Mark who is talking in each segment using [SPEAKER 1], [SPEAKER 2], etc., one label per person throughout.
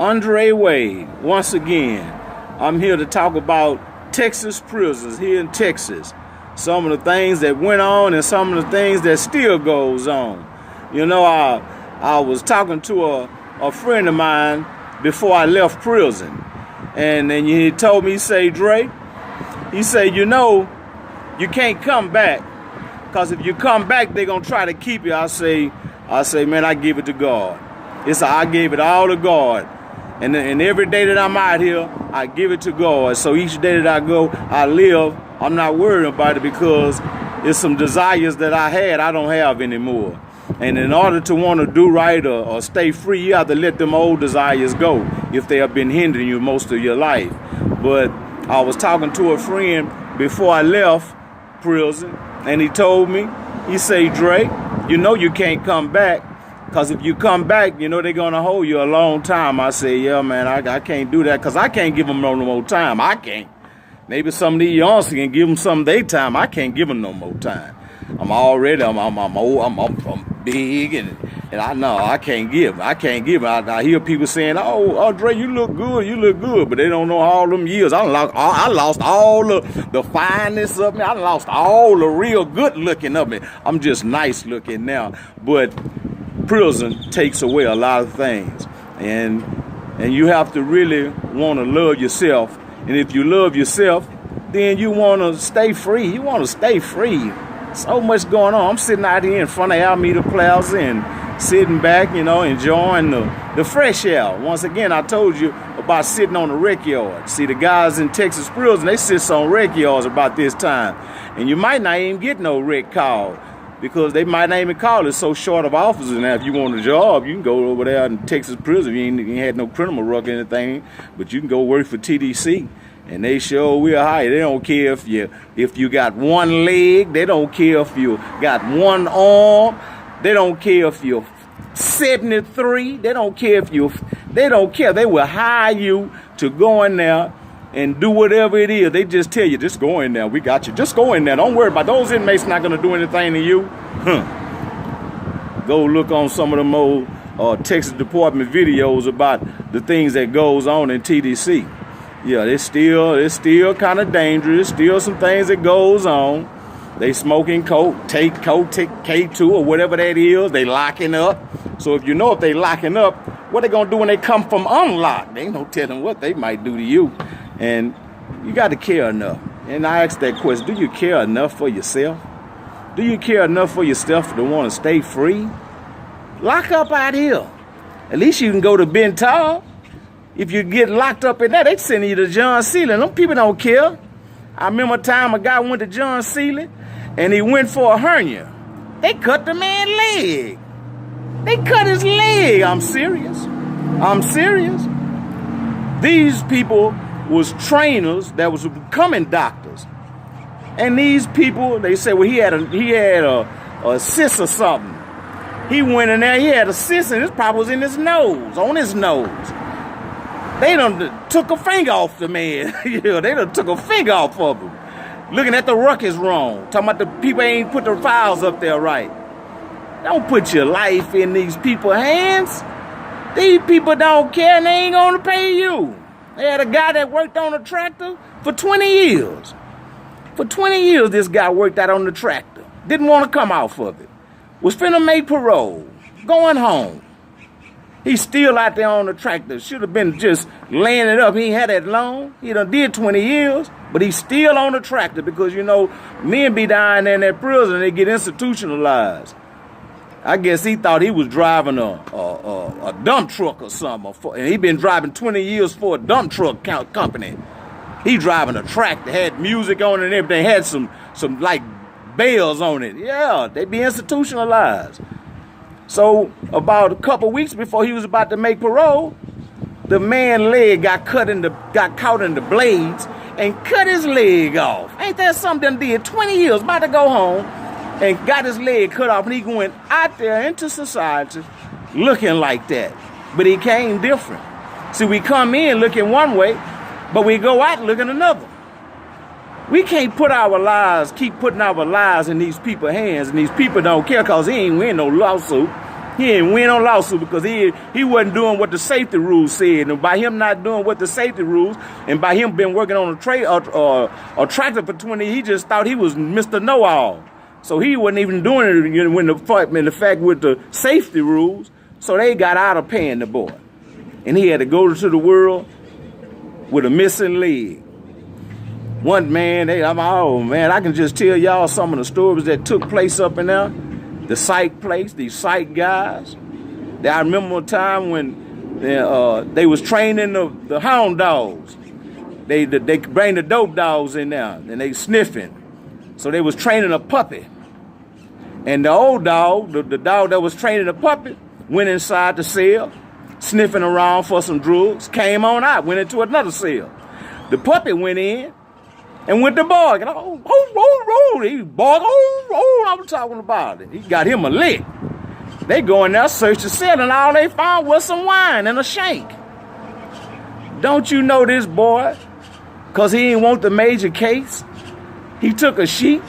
[SPEAKER 1] Andre Wade. Once again, I'm here to talk about Texas prisons here in Texas. Some of the things that went on and some of the things that still goes on. You know, I was talking to a friend of mine before I left prison. And then he told me, he said, Dre, he said, you know, you can't come back. Because if you come back, they're going to try to keep you. I say, man, I give it to God. I gave it all to God. And every day that I'm out here, I give it to God. So each day that I go, I live, I'm not worried about it because it's some desires that I had I don't have anymore. And in order to want to do right or stay free, you have to let them old desires go if they have been hindering you most of your life. But I was talking to a friend before I left prison, and he told me, he said, Dre, you know you can't come back. Because if you come back, you know they're going to hold you a long time. I say, yeah, man, I can't do that because I can't give them no more time. I can't. Maybe some of these youngsters can give them some of their time. I can't give them no more time. I'm already, I'm old, I'm big, and I know I can't give. I hear people saying, oh, Dre, you look good, but they don't know all them years. I lost all the fineness of me. I lost all the real good looking of me. I'm just nice looking now, but prison takes away a lot of things, and you have to really want to love yourself. And if you love yourself, then you want to stay free. You want to stay free. So much going on. I'm sitting out here in front of Alameda Plaza and sitting back, you know, enjoying the fresh air. Once again, I told you about sitting on the rec yard. See, the guys in Texas prison, they sit on rec yards about this time, and you might not even get no rec call. Because they might not even call it so short of officers. Now, if you want a job, you can go over there in Texas prison. You ain't had no criminal record or anything, but you can go work for TDC, and they sure will hire you. They don't care if you got one leg. They don't care if you got one arm. They don't care if you're 73. They don't care. They will hire you to go in there and do whatever it is. They just tell you, just go in there. We got you. Just go in there. Don't worry about it. Those inmates not going to do anything to you. Go look on some of them old Texas Department videos about the things that goes on in TDC. Yeah, it's still kind of dangerous. Still some things that goes on. They smoking coke, take K2 or whatever that is. They locking up. So if you know if they locking up, what they going to do when they come from unlocked? They ain't no telling what they might do to you. And you got to care enough. And I asked that question, do you care enough for yourself? Do you care enough for yourself to want to stay free? Lock up out here. At least you can go to Bental. If you get locked up in there, they send you to John Sealy. Them people don't care. I remember a time a guy went to John Sealy and he went for a hernia. They cut the man's leg. They cut his leg. I'm serious. These people was trainers that was becoming doctors. And these people, they said, well, he had a cyst or something. He went in there, he had a cyst, and this probably was in his nose, on his nose. They done took a finger off the man. Yeah, they done took a finger off of him. Looking at the ruckus wrong. Talking about the people ain't put the files up there right. Don't put your life in these people's hands. These people don't care and they ain't gonna pay you. They had a guy that worked on a tractor for 20 years. For 20 years, this guy worked out on the tractor. Didn't want to come off of it. Was finna make parole. Going home. He's still out there on the tractor. Should have been just laying it up. He ain't had that long. He done did 20 years, but he's still on the tractor because, you know, men be dying in that prison and they get institutionalized. I guess he thought he was driving a dump truck or something. And he been driving 20 years for a dump truck company. He driving a tractor, had music on it and everything, had some like bells on it. Yeah, they be institutionalized. So about a couple weeks before he was about to make parole, the man's leg got caught in the blades and cut his leg off. Ain't that something that did 20 years, about to go home, and got his leg cut off, and he went out there into society looking like that. But he came different. See, we come in looking one way, but we go out looking another. We can't keep putting our lives in these people's hands, and these people don't care because he ain't win no lawsuit. He ain't win on lawsuit because he wasn't doing what the safety rules said. And by him not doing what the safety rules, and by him been working on a tractor for 20 years, he just thought he was Mr. Know-All. So he wasn't even doing it when the fact with the safety rules. So they got out of paying the boy. And he had to go to the world with a missing leg. One man, I can just tell y'all some of the stories that took place up in there. The psych place, these psych guys. I remember a time when they was training the hound dogs. They bring the dope dogs in there and they sniffing. So they was training a puppy. And the old dog, the dog that was training the puppy, went inside the cell, sniffing around for some drugs, came on out, went into another cell. The puppy went in and went to bark. He barked, I'm talking about it. He got him a lick. They go in there, search the cell, and all they found was some wine and a shank. Don't you know this boy? Because he didn't want the major case. He took a sheet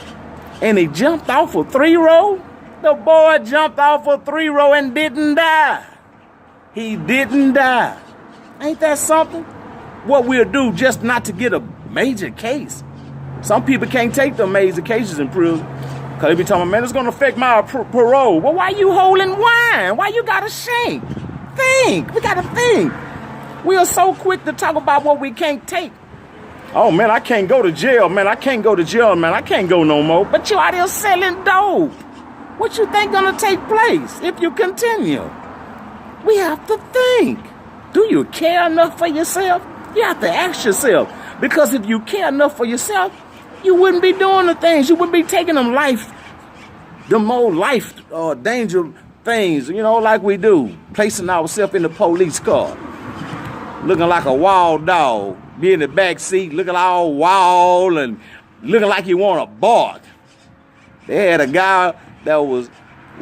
[SPEAKER 1] and he jumped off a 3-row. The boy jumped off a 3-row and didn't die. He didn't die. Ain't that something? What we'll do just not to get a major case. Some people can't take the major cases in prison because they be talking, man, it's going to affect my parole. Well, why you holding wine? Why you got to shank? Think. We got to think. We are so quick to talk about what we can't take. Oh, man, I can't go to jail, man. I can't go to jail, man. I can't go no more. But you out here selling dope. What you think going to take place if you continue? We have to think. Do you care enough for yourself? You have to ask yourself. Because if you care enough for yourself, you wouldn't be doing the things. You wouldn't be taking them more life danger things, like we do. Placing ourselves in the police car. Looking like a wild dog. Be in the back seat, looking all wild and looking like you want to bark. They had a guy that was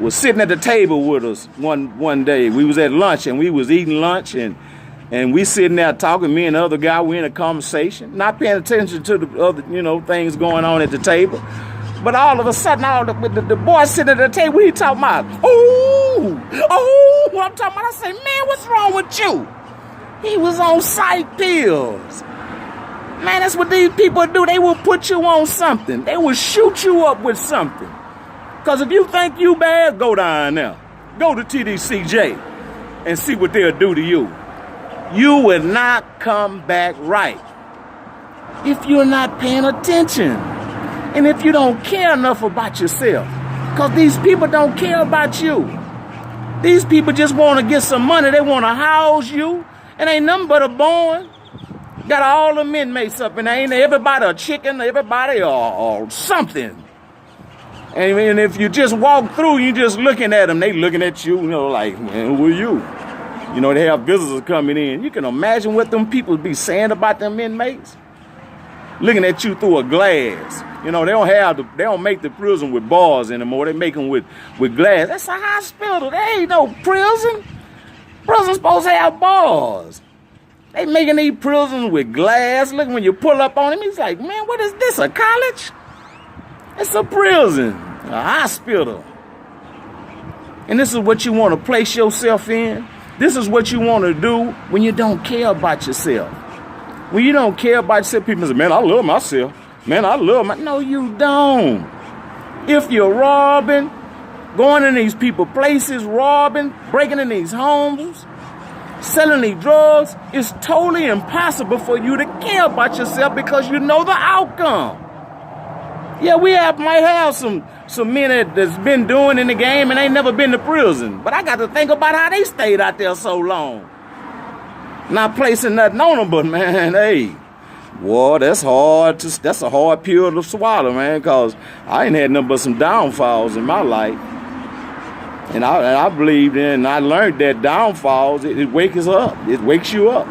[SPEAKER 1] sitting at the table with us one day. We was at lunch and we was eating lunch and we sitting there talking. Me and the other guy, we in a conversation, not paying attention to the other, things going on at the table. But all of a sudden, the boy sitting at the table, he talking about, I'm talking about. I say, man, what's wrong with you? He was on psych pills. Man, that's what these people do. They will put you on something. They will shoot you up with something. Because if you think you bad, go down there. Go to TDCJ and see what they'll do to you. You will not come back right if you're not paying attention. And if you don't care enough about yourself. Because these people don't care about you. These people just want to get some money. They want to house you. It ain't nothing but a barn. Got all the inmates up in there. Ain't everybody a chicken, everybody or something. And if you just walk through, you just looking at them. They looking at you, like, man, who are you? They have visitors coming in. You can imagine what them people be saying about them inmates. Looking at you through a glass. They don't make the prison with bars anymore. They make them with glass. That's a hospital. There ain't no prison. Prison's supposed to have bars. They making these prisons with glass. Look, when you pull up on him, he's like, man, what is this, a college? It's a prison, a hospital. And this is what you want to place yourself in. This is what you want to do when you don't care about yourself. When you don't care about yourself, people say, man, I love myself. Man, I love my... No, you don't. If you're robbing, going in these people places, robbing, breaking in these homes, selling these drugs, it's totally impossible for you to care about yourself because you know the outcome. Yeah, might have some men that's been doing in the game and ain't never been to prison. But I got to think about how they stayed out there so long. Not placing nothing on them, but man, hey, boy, that's a hard pill to swallow, man, because I ain't had nothing but some downfalls in my life. And I believed in, I learned that downfalls, it wakes us up. It wakes you up.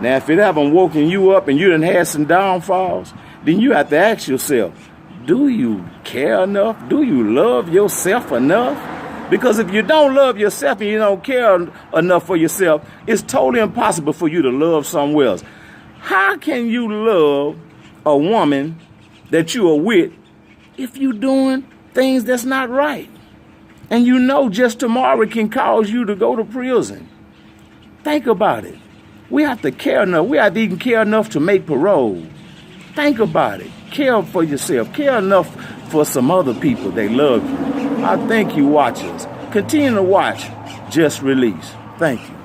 [SPEAKER 1] Now, if it haven't woken you up and you done had some downfalls, then you have to ask yourself, do you care enough? Do you love yourself enough? Because if you don't love yourself and you don't care enough for yourself, it's totally impossible for you to love someone else. How can you love a woman that you are with if you doing things that's not right? And you know just tomorrow can cause you to go to prison. Think about it. We have to care enough. We have to even care enough to make parole. Think about it. Care for yourself. Care enough for some other people. They love you. I thank you, watchers. Continue to watch Just Release. Thank you.